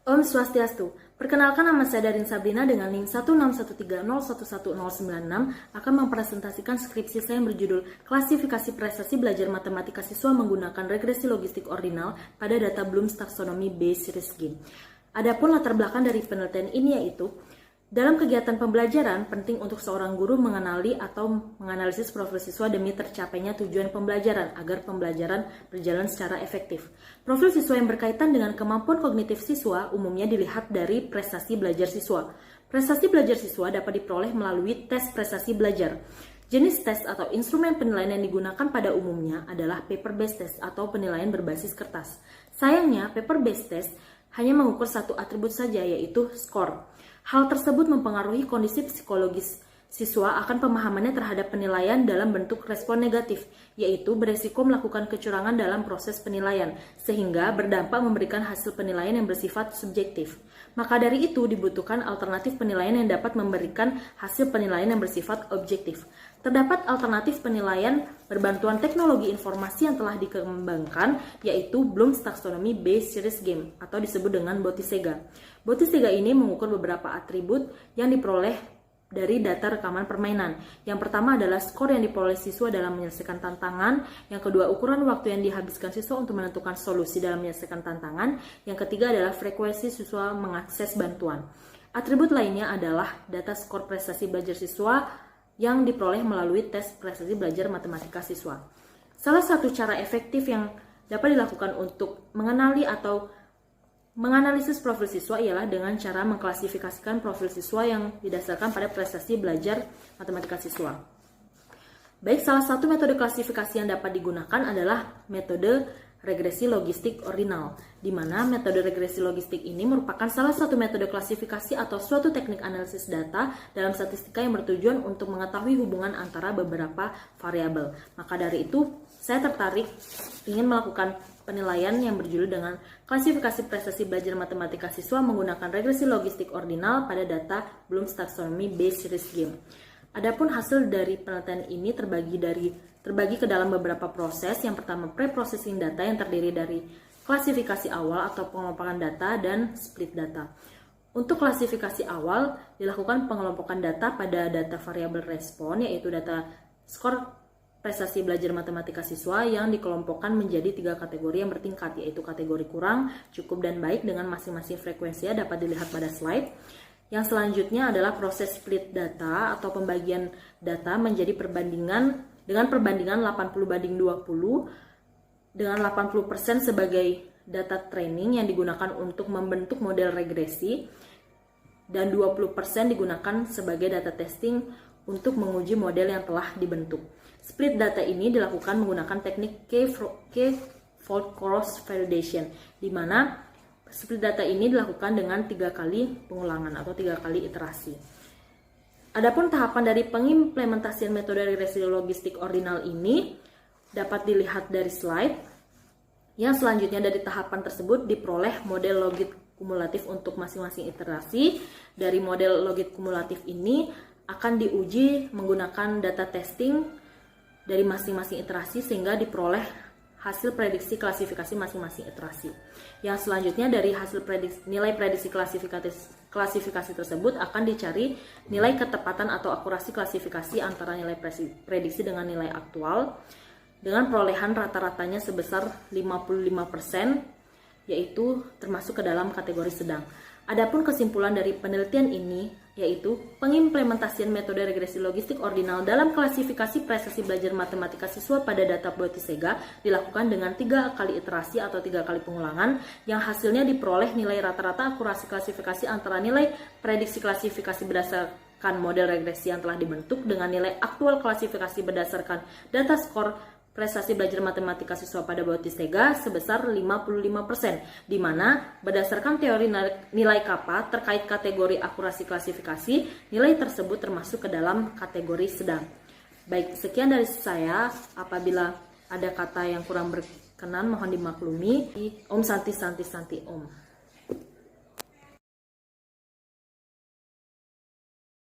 Om Swastiastu, perkenalkan nama saya Darin Sabrina dengan NIM 16130111096 akan mempresentasikan skripsi saya yang berjudul Klasifikasi Prestasi Belajar Matematika Siswa Menggunakan Regresi Logistik Ordinal pada Data Bloom's Taxonomy Bayes Series Game. Adapun latar belakang dari penelitian ini yaitu, dalam kegiatan pembelajaran, penting untuk seorang guru mengenali atau menganalisis profil siswa demi tercapainya tujuan pembelajaran agar pembelajaran berjalan secara efektif. Profil siswa yang berkaitan dengan kemampuan kognitif siswa umumnya dilihat dari prestasi belajar siswa. Prestasi belajar siswa dapat diperoleh melalui tes prestasi belajar. Jenis tes atau instrumen penilaian yang digunakan pada umumnya adalah paper-based test atau penilaian berbasis kertas. Sayangnya, paper-based test hanya mengukur satu atribut saja, yaitu skor. Hal tersebut mempengaruhi kondisi psikologis siswa akan pemahamannya terhadap penilaian dalam bentuk respon negatif, yaitu beresiko melakukan kecurangan dalam proses penilaian, sehingga berdampak memberikan hasil penilaian yang bersifat subjektif. Maka dari itu dibutuhkan alternatif penilaian yang dapat memberikan hasil penilaian yang bersifat objektif. Terdapat alternatif penilaian berbantuan teknologi informasi yang telah dikembangkan, yaitu Bloom's Taxonomy Bayes Series Game atau disebut dengan Bottesega. Bottesega ini mengukur beberapa atribut yang diperoleh dari data rekaman permainan. Yang pertama adalah skor yang diperoleh siswa dalam menyelesaikan tantangan. Yang kedua, ukuran waktu yang dihabiskan siswa untuk menentukan solusi dalam menyelesaikan tantangan. Yang ketiga adalah frekuensi siswa mengakses bantuan. Atribut lainnya adalah data skor prestasi belajar siswa yang diperoleh melalui tes prestasi belajar matematika siswa. Salah satu cara efektif yang dapat dilakukan untuk mengenali atau menganalisis profil siswa ialah dengan cara mengklasifikasikan profil siswa yang didasarkan pada prestasi belajar matematika siswa. Baik, salah satu metode klasifikasi yang dapat digunakan adalah metode regresi logistik ordinal, di mana metode regresi logistik ini merupakan salah satu metode klasifikasi atau suatu teknik analisis data dalam statistika yang bertujuan untuk mengetahui hubungan antara beberapa variabel. Maka dari itu, saya tertarik ingin melakukan penilaian yang berjudul dengan klasifikasi prestasi belajar matematika siswa menggunakan regresi logistik ordinal pada data Bloom's Taxonomy Bayes Series Game. Adapun hasil dari penelitian ini terbagi ke dalam beberapa proses. Yang pertama, pre-processing data yang terdiri dari klasifikasi awal atau pengelompokan data dan split data. Untuk klasifikasi awal, dilakukan pengelompokan data pada data variabel respon, yaitu data skor prestasi belajar matematika siswa yang dikelompokkan menjadi 3 kategori yang bertingkat, yaitu kategori kurang, cukup, dan baik dengan masing-masing frekuensinya dapat dilihat pada slide. Yang selanjutnya adalah proses split data atau pembagian data menjadi perbandingan 80/20 dengan 80% sebagai data training yang digunakan untuk membentuk model regresi dan 20% digunakan sebagai data testing untuk menguji model yang telah dibentuk. Split data ini dilakukan menggunakan teknik K-fold cross validation, di mana split data ini dilakukan dengan 3 kali pengulangan atau 3 kali iterasi. Adapun tahapan dari pengimplementasian metode regresi logistik ordinal ini dapat dilihat dari slide. Yang selanjutnya dari tahapan tersebut diperoleh model logit kumulatif untuk masing-masing iterasi. Dari model logit kumulatif ini akan diuji menggunakan data testing dari masing-masing iterasi sehingga diperoleh hasil prediksi klasifikasi masing-masing iterasi. Yang selanjutnya dari hasil nilai prediksi klasifikasi tersebut akan dicari nilai ketepatan atau akurasi klasifikasi antara nilai prediksi dengan nilai aktual dengan perolehan rata-ratanya sebesar 55%, yaitu termasuk ke dalam kategori sedang. Adapun kesimpulan dari penelitian ini yaitu pengimplementasian metode regresi logistik ordinal dalam klasifikasi prestasi belajar matematika siswa pada data Bottesega dilakukan dengan 3 kali iterasi atau 3 kali pengulangan yang hasilnya diperoleh nilai rata-rata akurasi klasifikasi antara nilai prediksi klasifikasi berdasarkan model regresi yang telah dibentuk dengan nilai aktual klasifikasi berdasarkan data skor prestasi belajar matematika siswa pada Bottesega sebesar 55%, di mana berdasarkan teori nilai kappa terkait kategori akurasi klasifikasi, nilai tersebut termasuk ke dalam kategori sedang. Baik, sekian dari saya. Apabila ada kata yang kurang berkenan mohon dimaklumi. Om Santi Santi Santi Om.